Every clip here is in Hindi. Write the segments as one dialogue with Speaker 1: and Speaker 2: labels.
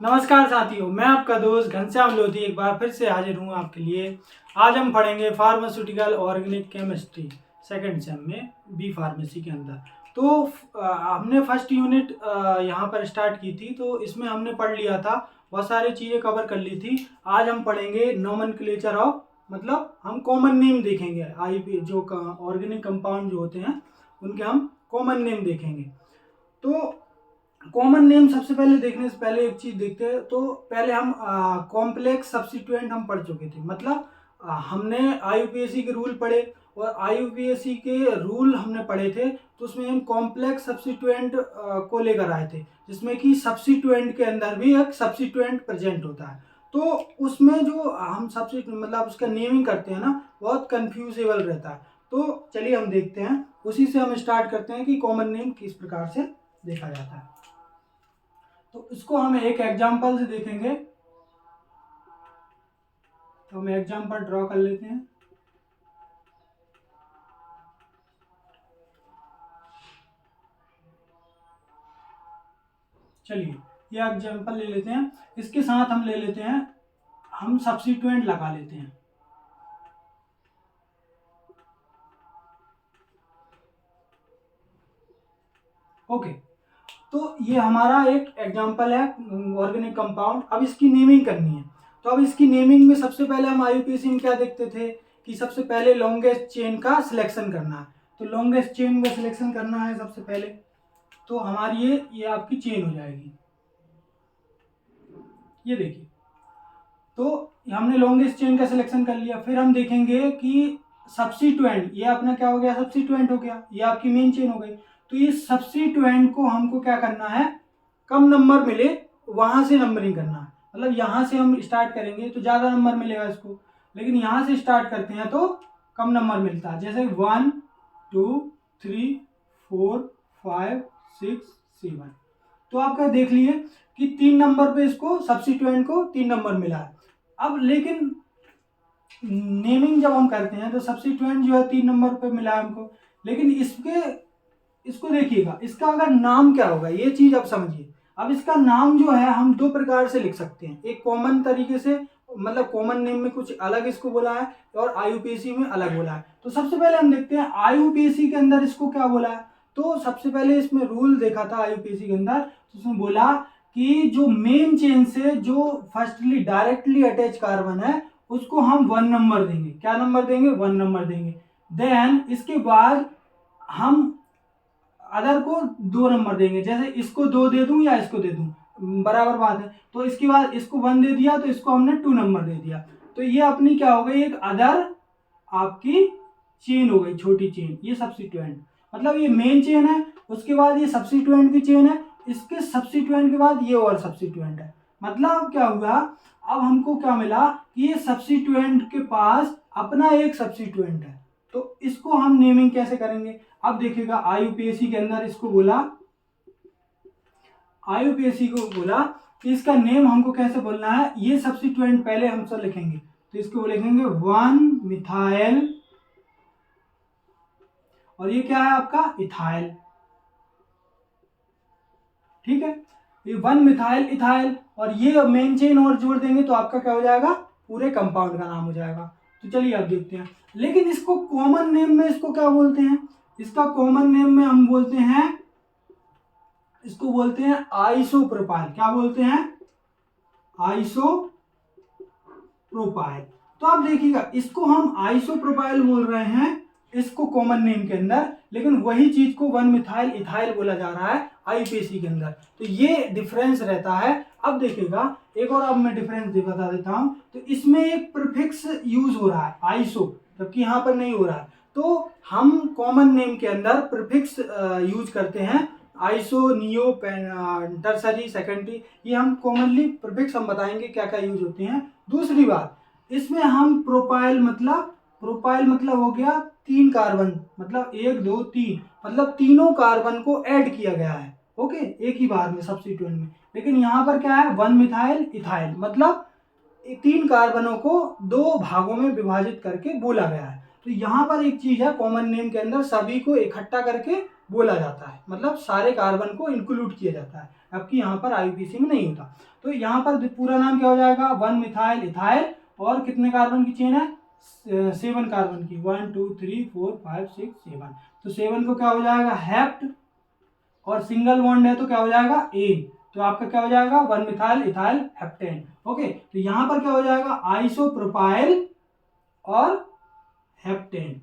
Speaker 1: नमस्कार साथियों, मैं आपका दोस्त घनश्याम लोधी एक बार फिर से हाजिर हूँ आपके लिए। आज हम पढ़ेंगे pharmaceutical organic chemistry second same में बी फार्मेसी के अंदर। तो हमने फर्स्ट यूनिट यहाँ पर स्टार्ट की थी, तो इसमें हमने पढ़ लिया था, बहुत सारी चीज़ें कवर कर ली थी। आज हम पढ़ेंगे नोमेनक्लेचर ऑफ, मतलब हम कॉमन नेम देखेंगे। जो ऑर्गेनिक कंपाउंड जो होते हैं उनके हम कॉमन नेम देखेंगे। तो कॉमन नेम सबसे पहले देखने से पहले एक चीज देखते हैं। तो पहले हम कॉम्प्लेक्स सब्स्टिट्यूएंट हम पढ़ चुके थे, मतलब हमने आईयूपीएसी के रूल पढ़े, और आईयूपीएसी के रूल हमने पढ़े थे। तो उसमें हम कॉम्प्लेक्स सब्स्टिट्यूएंट को लेकर आए थे, जिसमें कि सब्स्टिट्यूएंट के अंदर भी एक सब्स्टिट्यूएंट प्रेजेंट होता है। तो उसमें जो हम सब्स्टिट्यूएंट मतलब उसका नेमिंग करते हैं ना, बहुत कंफ्यूजेबल रहता है। तो चलिए हम देखते हैं, उसी से हम स्टार्ट करते हैं कि कॉमन नेम किस प्रकार से देखा जाता है। तो इसको हम एक एग्जांपल से देखेंगे। तो हम एग्जांपल ड्रॉ कर लेते हैं। चलिए ये एग्जांपल ले लेते हैं, इसके साथ हम ले लेते हैं, हम सब्स्टिट्यूएंट लगा लेते हैं। ओके, तो ये हमारा एक एग्जांपल है ऑर्गेनिक कंपाउंड। अब इसकी नेमिंग करनी है। तो अब इसकी नेमिंग में सबसे पहले हम आईयूपीएसी में क्या देखते थे कि सबसे पहले लॉन्गेस्ट चेन का सिलेक्शन करना है। तो लॉन्गेस्ट चेन का सिलेक्शन करना है सबसे पहले। तो हमारी ये आपकी चेन हो जाएगी, ये देखिए। तो हमने लॉन्गेस्ट चेन का सिलेक्शन कर लिया। फिर हम देखेंगे कि सब्स्टिट्यूएंट, ये अपना क्या हो गया, सब्स्टिट्यूएंट हो गया, ये आपकी मेन चेन हो गई। तो ये सब्स्टिट्यूएंट को हमको क्या करना है, कम नंबर मिले वहां से नंबरिंग करना है। मतलब यहां से हम स्टार्ट करेंगे तो ज्यादा नंबर मिलेगा इसको, लेकिन यहां से स्टार्ट करते हैं तो कम नंबर मिलता है। जैसे 1 2 3 4 5 6 7। तो आपका देख लिए कि 3 नंबर पे इसको सब्स्टिट्यूएंट को 3 नंबर मिला है। अब लेकिन नेमिंग जब हम करते हैं तो सब्स्टिट्यूएंट जो है 3 नंबर पे मिला है हमको, लेकिन इसको देखिएगा, इसका अगर नाम क्या होगा ये चीज आप समझिए। अब इसका नाम जो है हम दो प्रकार से लिख सकते हैं। एक कॉमन तरीके से, मतलब कॉमन नेम में कुछ अलग इसको बोला है, और आईयूपीएसी में अलग बोला है। तो सबसे पहले हम देखते हैं आईयूपीएसी के अंदर इसको क्या बोला है। तो सबसे पहले इसमें रूल देखा था आईयूपीएसी के अंदर, तो उसमें बोला कि जो मेन चेन से जो फर्स्टली डायरेक्टली अटैच कार्बन है उसको हम 1 नंबर देंगे। क्या नंबर देंगे, 1 नंबर देंगे। देन इसके बाद हम अदर को 2 नंबर देंगे। जैसे इसको 2 दे दूं या इसको दे दूं, बराबर बात है। तो इसके बाद इसको 1 दे दिया तो इसको हमने 2 नंबर दे दिया। तो ये अपनी क्या हो गई, एक अदर आपकी चेन हो गई, छोटी चेन। ये सब्स्टिट्यूएंट, मतलब ये मेन चेन है, उसके बाद ये सब्स्टिट्यूएंट की चेन है, इसके सब्स्टिट्यूएंट के बाद ये और सब्स्टिट्यूएंट है। मतलब क्या हुआ, अब हमको क्या मिला कि ये सब्स्टिट्यूएंट के पास अपना एक सब्स्टिट्यूएंट है। तो इसको हम नेमिंग कैसे करेंगे। अब देखिएगा आईयूपीएसी के अंदर इसको बोला, आईयूपीएसी को बोला कि इसका नेम हमको कैसे बोलना है। ये सब्स्टिट्यूएंट पहले हम सब लिखेंगे, तो इसको लिखेंगे 1 मिथाइल, और ये क्या है आपका इथाइल। ठीक है, ये 1 मिथाइल इथाइल, और ये मेन चेन और जोड़ देंगे तो आपका क्या हो जाएगा, पूरे कंपाउंड का नाम हो जाएगा। तो चलिए अब देखते हैं। लेकिन इसको कॉमन नेम में इसको क्या बोलते हैं, इसका कॉमन नेम में हम बोलते हैं, इसको बोलते हैं आइसोप्रोपाइल। क्या बोलते हैं, आइसोप्रोपाइल। तो आप देखिएगा, इसको हम आइसोप्रोपाइल बोल रहे हैं इसको कॉमन नेम के अंदर, लेकिन वही चीज को 1 मिथाइल इथाइल बोला जा रहा है आईयूपीएसी के अंदर। तो ये डिफरेंस रहता है। अब देखिएगा एक और, अब मैं डिफरेंस बता देता हूं। तो इसमें एक प्रीफिक्स यूज हो रहा है आइसो, जबकि यहाँ पर नहीं हो रहा है। तो हम कॉमन नेम के अंदर प्रीफिक्स यूज करते हैं, आइसो, नियो, टर्सरी, सेकेंडरी। ये हम कॉमनली प्रीफिक्स हम बताएंगे क्या क्या यूज होते हैं। दूसरी बात, इसमें हम प्रोपाइल मतलब हो गया 3 कार्बन, मतलब 1 2 3, मतलब तीनों कार्बन को ऐड किया गया है, ओके, एक ही बार में सब्स्टिट्यूएंट में। लेकिन यहाँ पर क्या है, 1 मिथाइल इथाइल, मतलब 3 कार्बनों को 2 भागों में विभाजित करके बोला गया है। तो यहाँ पर एक चीज है, कॉमन नेम के अंदर सभी को इकट्ठा करके बोला जाता है, मतलब सारे कार्बन को इंक्लूड किया जाता है। जबकि यहाँ पर IUPAC में नहीं होता। तो यहाँ पर पूरा नाम क्या हो जाएगा, 1 मिथाइल इथाइल, और कितने कार्बन की चेन है, 7 कार्बन की, 1 2 3 4 5 6 7। तो 7 को क्या हो जाएगा, हेप्ट, और सिंगल बॉन्ड है तो क्या हो जाएगा, एन। तो आपका क्या हो जाएगा, 1 मिथाइल इथाइल हेप्टेन। ओके, तो यहां पर क्या हो जाएगा, आइसोप्रोपाइल और हेप्टेन।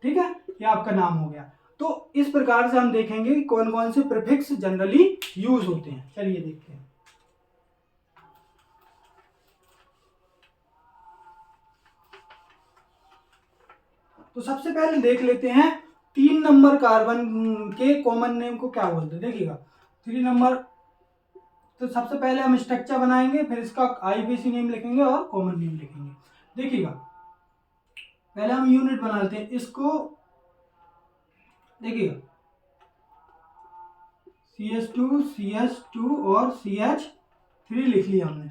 Speaker 1: ठीक है, ये आपका नाम हो गया। तो इस प्रकार से हम देखेंगे कि कौन कौन से प्रीफिक्स जनरली यूज होते हैं। चलिए देखते हैं। तो सबसे पहले देख लेते हैं 3 नंबर कार्बन के कॉमन नेम को क्या बोलते हैं। देखिएगा 3 नंबर, तो सबसे पहले हम स्ट्रक्चर बनाएंगे, फिर इसका IUPAC नेम लिखेंगे और कॉमन नेम लिखेंगे। देखिएगा पहले हम यूनिट बना लेते हैं इसको। देखिएगा CH2 CH2 और CH3 लिख लिया हमने।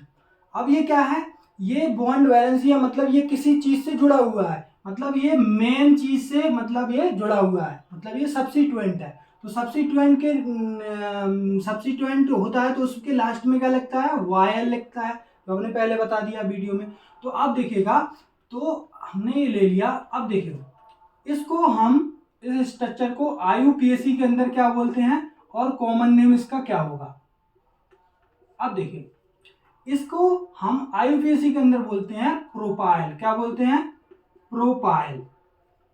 Speaker 1: अब ये क्या है, ये बॉन्ड वैलेंसी है, मतलब ये किसी चीज से जुड़ा हुआ है, मतलब ये मेन चीज से, मतलब ये जुड़ा हुआ है, मतलब ये सब्स्टिट्यूएंट है। तो सब्स्टिट्यूएंट होता है तो उसके लास्ट में क्या लगता है, YL लगता है, तो हमने पहले बता दिया वीडियो में। तो अब देखिएगा, तो हमने ये ले लिया। अब देखिएगा इसको हम, इस स्ट्रक्चर को IUPAC के अंदर क्या बोलते हैं और कॉमन नेम इसका क्या होगा। अब देखिए इसको हम IUPAC के अंदर बोलते हैं प्रोपाइल। क्या बोलते हैं, प्रोपाइल।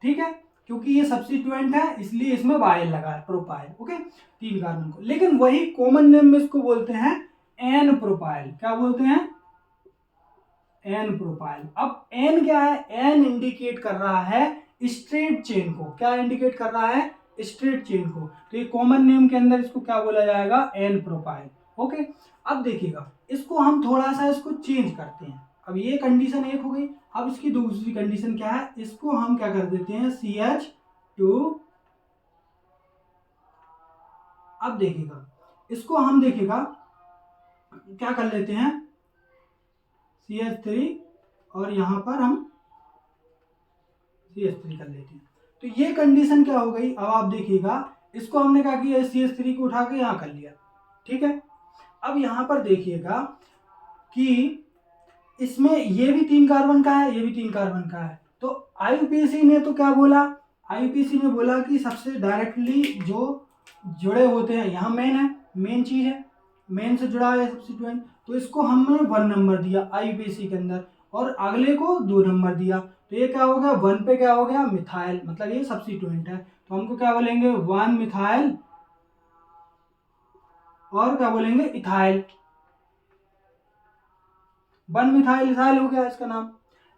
Speaker 1: ठीक है, क्योंकि ये सब्स्टिट्यूएंट है इसलिए इसमें वायल लगा है, प्रोपाइल। ओके, 3 कार्बन को। लेकिन वही कॉमन नेम में इसको बोलते हैं एन प्रोपाइल। क्या बोलते हैं, एन प्रोपाइल। अब एन क्या है, एन इंडिकेट कर रहा है स्ट्रेट चेन को। क्या इंडिकेट कर रहा है, स्ट्रेट चेन को। तो ये कॉमन नेम के अंदर इसको क्या बोला जाएगा, एन प्रोपाइल। ओके, अब देखिएगा इसको हम थोड़ा सा इसको चेंज करते हैं। अब ये कंडीशन एक हो गई। अब इसकी दूसरी कंडीशन क्या है, इसको हम क्या कर देते हैं, CH2। अब देखिएगा इसको हम, देखिएगा क्या कर लेते हैं, CH3, और यहां पर हम CH3 कर लेते हैं। तो ये कंडीशन क्या हो गई। अब आप देखिएगा इसको हमने क्या किया, CH3 को उठा के यहां कर लिया। ठीक है, अब यहां पर देखिएगा कि इसमें ये भी 3 कार्बन का है, ये भी 3 कार्बन का है। तो IUPAC ने तो क्या बोला, IUPAC ने बोला कि सबसे डायरेक्टली जो जुड़े होते हैं, यहाँ मेन है, मेन चीज है, मेन से जुड़ा है सब्स्टिट्यूएंट, तो इसको हमने 1 नंबर दिया IUPAC के अंदर, और अगले को 2 नंबर दिया। तो ये क्या हो गया, 1 पे क्या हो गया, मिथाइल, मतलब ये सब्स्टिट्यूएंट है। तो हमको क्या बोलेंगे, 1 मिथाइल, और क्या बोलेंगे, इथाइल। 1 मिथाइल इथाइल हो गया इसका नाम।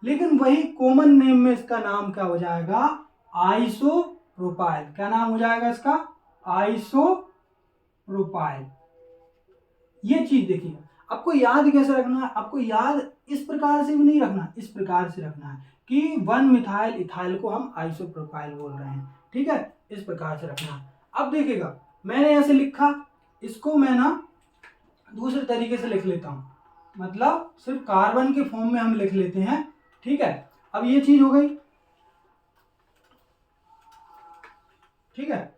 Speaker 1: लेकिन वही कॉमन नेम में इसका नाम क्या हो जाएगा, आइसोप्रोपाइल। क्या नाम हो जाएगा इसका, आइसोप्रोपाइल। ये चीज देखिए, आपको याद कैसे रखना है, आपको याद इस प्रकार से भी नहीं रखना, इस प्रकार से रखना है कि 1 मिथाइल इथाइल को हम आइसोप्रोपाइल बोल रहे हैं। ठीक है, इस प्रकार से रखना है। अब देखिएगा मैंने ऐसे लिखा, इसको मैं ना दूसरे तरीके से लिख लेता हूं, मतलब सिर्फ कार्बन के फॉर्म में हम लिख लेते हैं। ठीक है, अब ये चीज हो गई। ठीक है,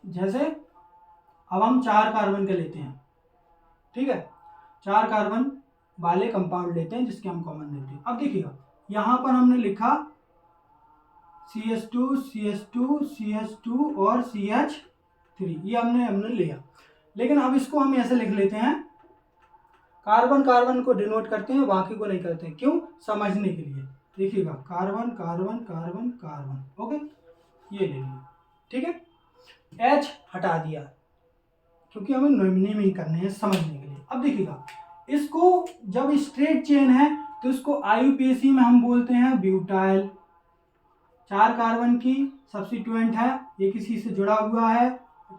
Speaker 1: जैसे अब हम 4 कार्बन के लेते हैं। ठीक है, 4 कार्बन वाले कंपाउंड लेते हैं जिसके हम कॉमन लेते हैं। अब देखिएगा यहां पर हमने लिखा CH2 CH2 CH2 और CH3, ये हमने लिया। लेकिन अब इसको हम ऐसे लिख लेते हैं, कार्बन कार्बन को डिनोट करते हैं, बाकी को नहीं करते हैं। क्यों, समझने के लिए। देखिएगा carbon carbon carbon carbon. Okay, ये ले लिया। ठीक है, H हटा दिया क्योंकि हमें नेमिंग करने हैं, समझने के लिए। अब देखिएगा इसको जब स्ट्रेट चेन है तो इसको IUPAC में हम बोलते हैं ब्यूटाइल। 4 कार्बन की सब्स्टिट्यूएंट है, ये किसी से जुड़ा हुआ है।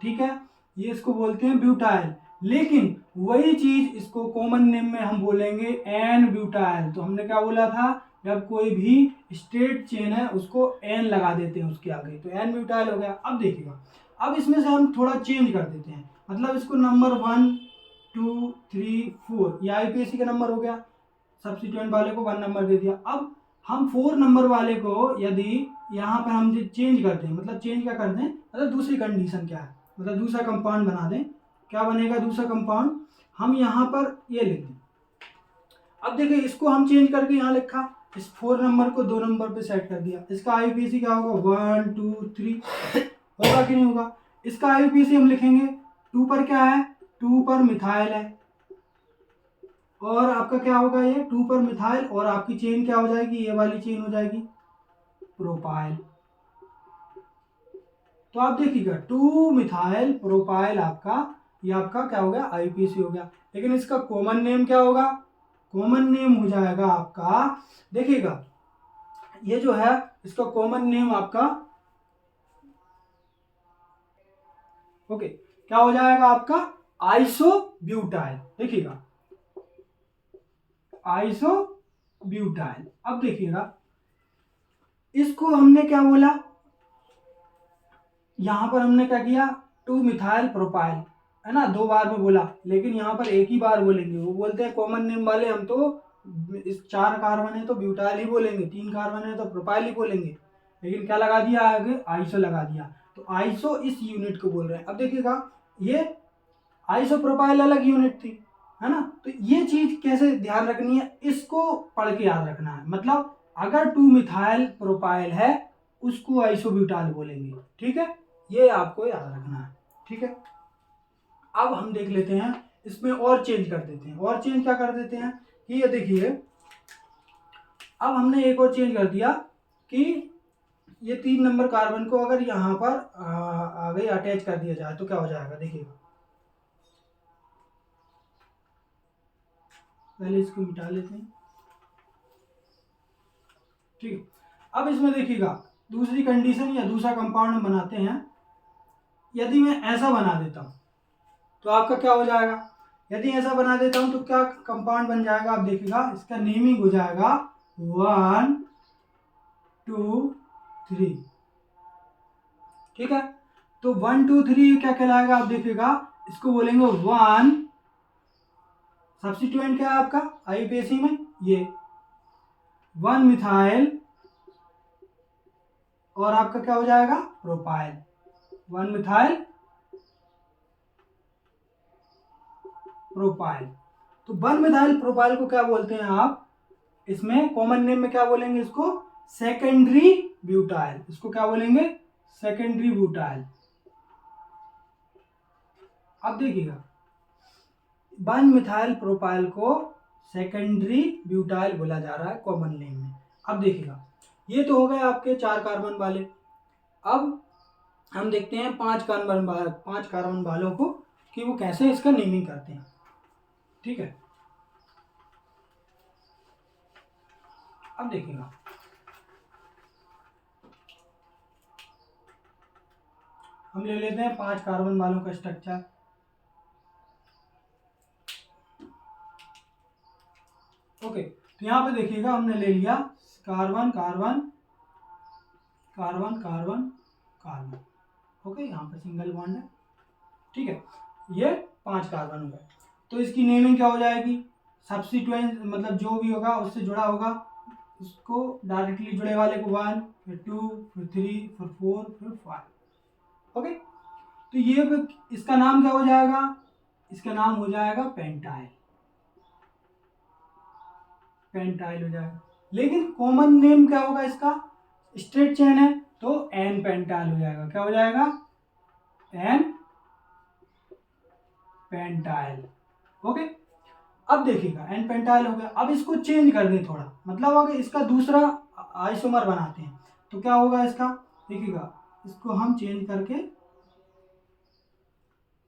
Speaker 1: ठीक है, ये इसको बोलते हैं ब्यूटाइल। लेकिन वही चीज इसको कॉमन नेम में हम बोलेंगे एन ब्यूटाइल। तो हमने क्या बोला था, जब कोई भी स्ट्रेट चेन है उसको एन लगा देते हैं उसके आगे, तो एन ब्यूटाइल हो गया। अब देखिएगा, अब इसमें से हम थोड़ा चेंज कर देते हैं, मतलब इसको नंबर 1 2 3 4, ये IUPAC का नंबर हो गया, सब्स्टिट्यूएंट वाले को 1 नंबर दे दिया। अब हम 4 नंबर वाले को यदि यहाँ पर हम चेंज करते हैं, मतलब चेंज क्या करते हैं, मतलब दूसरी कंडीशन क्या है, मतलब दूसरा कंपाउंड बना दें। क्या बनेगा दूसरा कंपाउंड, हम यहाँ पर ये लिख दें। अब देखिए इसको हम चेंज करके यहाँ लिखा, इस 4 नंबर को 2 नंबर पे सेट कर दिया। इसका आईयूपीएसी क्या होगा 1 2 3 होगा कि नहीं होगा। इसका आईयूपीएसी हम लिखेंगे 2 पर क्या है, 2 पर मिथाइल है, और आपका क्या होगा ये 2 पर मिथाइल, और आपकी चेन क्या हो जाएगी, ये वाली चेन हो जाएगी प्रोपाइल। तो आप देखिएगा 2 मिथाइल प्रोपाइल आपका, ये आपका क्या हो गया आईयूपीएसी हो गया। लेकिन इसका कॉमन नेम क्या होगा, कॉमन नेम हो जाएगा आपका, देखिएगा ये जो है इसका कॉमन नेम आपका ओके क्या हो जाएगा आपका आइसोब्यूटाइल। देखिएगा आइसोब्यूटाइल। अब देखिएगा इसको हमने क्या बोला, यहां पर हमने क्या किया 2 मिथाइल प्रोपाइल है ना, 2 बार में बोला, लेकिन यहाँ पर एक ही बार बोलेंगे। वो बोलते हैं कॉमन नेम वाले हम तो इस 4 कार्बन है तो ब्यूटाइल ही बोलेंगे, 3 कार्बन है तो प्रोपाइल ही बोलेंगे, लेकिन क्या लगा दिया आगे आइसो लगा दिया। तो आइसो इस यूनिट को बोल रहे हैं। अब देखिएगा ये आइसो प्रोपाइल अलग यूनिट थी है ना, तो ये चीज कैसे ध्यान रखनी है, इसको पढ़ के याद रखना है। मतलब अगर 2 मिथाइल प्रोपाइल है उसको आइसोब्यूटाइल बोलेंगे, ठीक है, ये आपको याद रखना है, ठीक है। अब हम देख लेते हैं इसमें और चेंज कर देते हैं। और चेंज क्या कर देते हैं कि ये देखिए अब हमने एक और चेंज कर दिया कि ये 3 नंबर कार्बन को अगर यहाँ पर आगे अटैच कर दिया जाए तो क्या हो जाएगा, देखिएगा पहले इसको मिटा लेते हैं, ठीक है। अब इसमें देखिएगा दूसरी कंडीशन या दूसरा कंपाउंड हम बनाते हैं। यदि मैं ऐसा बना देता हूं तो आपका क्या हो जाएगा, यदि ऐसा बना देता हूं तो क्या कंपाउंड बन जाएगा, आप देखिएगा इसका नेमिंग हो जाएगा 1 2 3, ठीक है। तो 1 2 3 क्या कहलाएगा, आप देखिएगा इसको बोलेंगे 1 सब्स्टिट्यूएंट क्या है आपका आईयूपीएसी में ये 1 मिथाइल, और आपका क्या हो जाएगा प्रोपाइल 1 मिथाइल प्रोपाइल। तो 1 मिथाइल प्रोपाइल को क्या बोलते हैं आप, इसमें कॉमन नेम में क्या बोलेंगे इसको सेकेंडरी ब्यूटाइल, इसको क्या बोलेंगे सेकेंडरी ब्यूटाइल। अब देखिएगा 1 मिथाइल प्रोपाइल को सेकेंडरी ब्यूटाइल बोला जा रहा है कॉमन नेम में। अब देखिएगा ये तो हो गए आपके 4 कार्बन वाले। अब हम देखते हैं 5 कार्बन वालों को कि वो कैसे इसका नेमिंग करते हैं, ठीक है। अब देखिएगा हम ले लेते हैं 5 कार्बन वालों का स्ट्रक्चर। ओके तो यहाँ पे देखिएगा हमने ले लिया carbon carbon carbon carbon carbon, okay यहाँ पे सिंगल बॉन्ड है, ठीक है। ये 5 कार्बन हो गए। तो इसकी नेमिंग क्या हो जाएगी, सब्स्टिट्यूएंट मतलब जो भी होगा उससे जुड़ा होगा उसको डायरेक्टली जुड़े वाले को 1 फिर 2 फिर 3 फिर 4 फिर 5, ओके। तो ये इसका नाम क्या हो जाएगा, इसका नाम हो जाएगा पेंटाइल, पेंटाइल हो जाएगा। लेकिन कॉमन नेम क्या होगा इसका, स्ट्रेट चेन है तो एन पेंटाइल हो जाएगा, क्या हो जाएगा एन पेंटाइल, ओके। अब देखिएगा एन पेंटाइल हो गया। अब इसको चेंज कर दें थोड़ा, मतलब अगर इसका दूसरा आइसोमर बनाते हैं तो क्या होगा इसका, देखिएगा इसको हम चेंज करके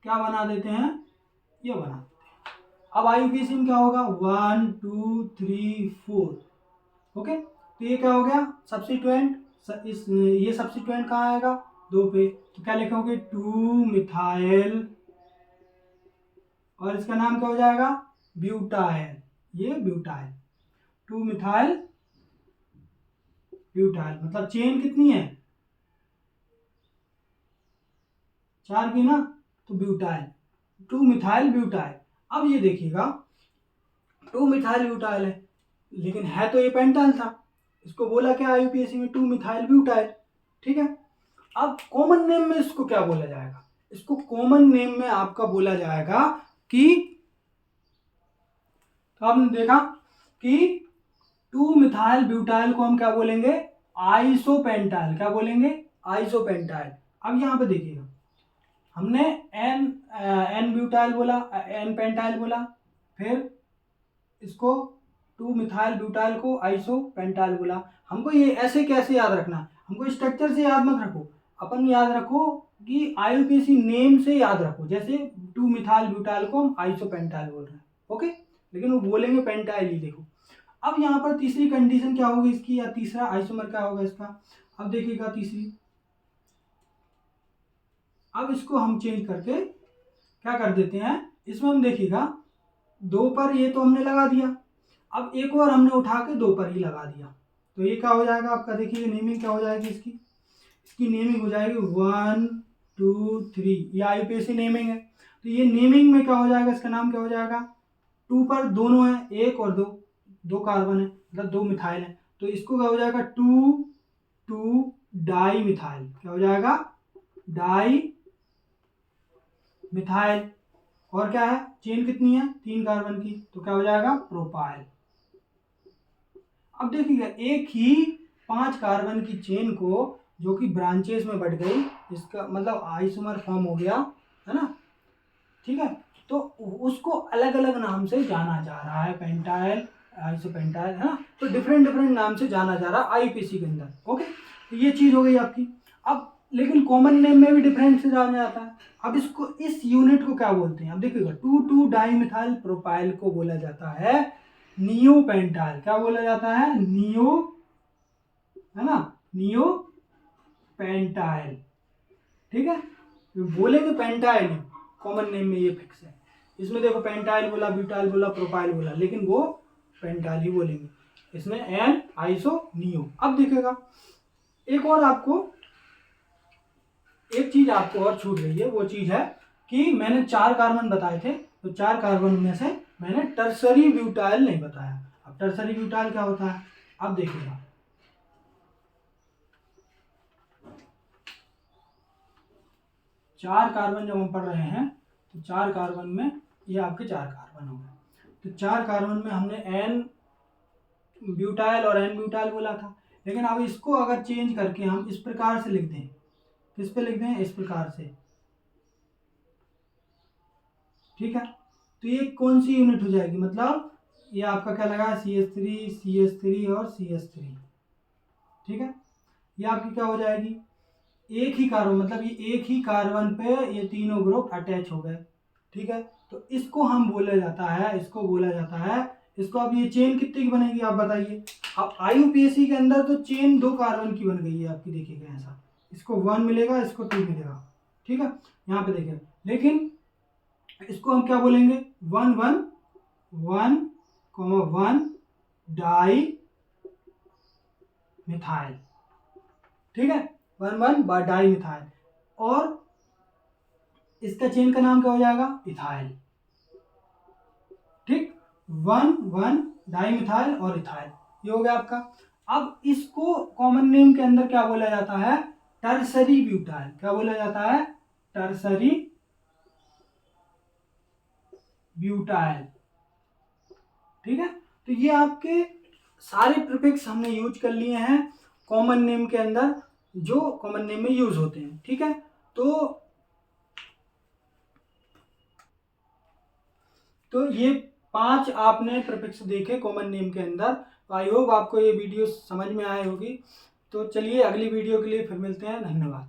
Speaker 1: क्या बना देते हैं, ये बना देते हैं। अब आईयूपीएसी में क्या होगा 1 2 3 4, ओके। तो ये क्या हो गया सब्स्टिट्यूएंट, ये सब्स्टिट्यूएंट कहाँ आएगा 2 पे, तो क्या लिखोगे 2 मिथाइल, और इसका नाम क्या हो जाएगा ब्यूटाइल, ये ब्यूटाइल 2 मिथाइल ब्यूटाइल। मतलब चेन कितनी है 4 की ना, तो ब्यूटाइल 2 मिथाइल ब्यूटाइल। अब ये देखिएगा 2 मिथाइल ब्यूटाइल है लेकिन है तो ये पेंटाइल था, इसको बोला क्या आईयूपीएसी में 2 मिथाइल ब्यूटाइल, ठीक है। अब कॉमन नेम में इसको क्या बोला जाएगा, इसको कॉमन नेम में आपका बोला जाएगा कि, तो आपने देखा कि 2 मिथाइल ब्यूटाइल को हम क्या बोलेंगे, आइसोपेंटाइल। क्या बोलेंगे, आइसोपेंटाइल। अब यहाँ पे देखिएगा, हमने एन ब्यूटाइल बोला, एन पेंटाइल बोला, फिर इसको 2 मिथाइल ब्यूटाइल को आइसोपेंटाइल बोला। हमको ये ऐसे कैसे याद रखना, हमको स्ट्रक्चर से याद मत रखो, अपन याद रखो कि आईयूपीएसी नेम से याद रखो। जैसे 2 मिथाइल ब्यूटाइल को हम आइसोपेंटाइल बोल रहे हैं, ओके, लेकिन वो बोलेंगे पेंटाइल ही। देखो अब यहाँ पर तीसरी कंडीशन क्या होगी इसकी, या तीसरा आइसोमर क्या होगा इसका, अब देखिएगा तीसरी। अब इसको हम चेंज करके क्या कर देते हैं, इसमें हम देखिएगा 2 पर ये तो हमने लगा दिया, अब एक और हमने उठा के 2 पर ही लगा दिया, तो ये क्या हो जाएगा आपका, देखिए नेमिंग क्या हो जाएगी इसकी, इसकी नेमिंग हो जाएगी 1 2 3, ये आईयूपीएसी नेमिंग है। तो ये नेमिंग में क्या हो जाएगा, इसका नाम क्या हो जाएगा, 2 पर दोनों है, 1 और 2, 2 कार्बन है, मतलब 2 मिथाइल है, तो इसको क्या हो जाएगा 2 2 डाई मिथाइल। क्या हो जाएगा, डाई मिथाइल। और क्या है, चेन कितनी है, 3 कार्बन की, तो क्या हो जाएगा, प्रोपाइल। अब देखिएगा एक ही 5 कार्बन की चेन को जो कि ब्रांचेस में बढ़ गई, इसका मतलब आइसोमर फॉर्म हो गया, है ना, ठीक है, तो उसको अलग अलग नाम से जाना जा रहा है, पेंटाइल, आइसोपेंटाइल, है ना, तो डिफरेंट डिफरेंट नाम से जाना जा रहा है आईयूपीएसी के अंदर, ओके। तो ये चीज हो गई आपकी। अब लेकिन कॉमन नेम में भी डिफरेंट से जाना जाता है। अब इसको, इस यूनिट को क्या बोलते हैं, अब देखिएगा 2 डाई मिथाइल प्रोपाइल को बोला जाता है नियो पेंटाइल। क्या बोला जाता है, नियो, है ना, नियो पेंटाइल, ठीक है, बोलेंगे पेंटाइल, कॉमन नेम में ये फिक्स है। इसमें देखो पेंटाइल बोला, ब्यूटाइल बोला, प्रोपाइल बोला, लेकिन वो पेंटाइल ही बोलेंगे, इसमें एन आइसो नियो। अब देखिएगा एक और आपको, एक चीज आपको और छूट रही है, वो चीज है कि मैंने 4 कार्बन बताए थे, तो 4 कार्बन में से मैंने टर्सरी ब्यूटाइल नहीं बताया। अब टर्सरी ब्यूटाइल क्या होता है, अब देखिएगा 4 कार्बन जब हम पढ़ रहे हैं, तो 4 कार्बन में ये आपके 4 कार्बन हो गए, तो 4 कार्बन में हमने एन ब्यूटाइल और एन ब्यूटाइल बोला था, लेकिन अब इसको अगर चेंज करके हम इस प्रकार से लिख दें, किस पे लिख दें, इस प्रकार से, ठीक है, तो ये कौन सी यूनिट हो जाएगी, मतलब ये आपका क्या लगा, CH3 और CH3, ठीक है, ये आपकी क्या हो जाएगी, एक ही कार्बन, मतलब ये एक ही कार्बन पे ये तीनों ग्रुप अटैच हो गए, ठीक है, तो इसको हम बोला जाता है, इसको बोला जाता है, इसको अब ये चेन कितने की बनेगी आप बताइए। अब आईयूपीएसी के अंदर तो चेन 2 कार्बन की बन गई है आपकी, देखिएगा ऐसा, इसको 1 मिलेगा, इसको 2 मिलेगा, ठीक है, यहाँ पे देखिए, लेकिन इसको हम क्या बोलेंगे, 1 1 1 1 डाई मिथाइल, ठीक है, 1 1 डाई मिथाइल, और इसका चेन का नाम क्या हो जाएगा, इथाइल, ठीक, 1 1 डाई मिथाइल और इथाइल, ये हो गया आपका। अब इसको कॉमन नेम के अंदर क्या बोला जाता है, टर्सरी ब्यूटाइल। क्या बोला जाता है, टर्सरी ब्यूटाइल, ठीक है, तो ये आपके सारे प्रीफिक्स हमने यूज कर लिए हैं कॉमन नेम के अंदर, जो कॉमन नेम में यूज होते हैं, ठीक है, तो ये 5 आपने प्रीफिक्स देखे कॉमन नेम के अंदर। तो आई होप आपको ये वीडियो समझ में आए होगी। तो चलिए अगली वीडियो के लिए फिर मिलते हैं, धन्यवाद।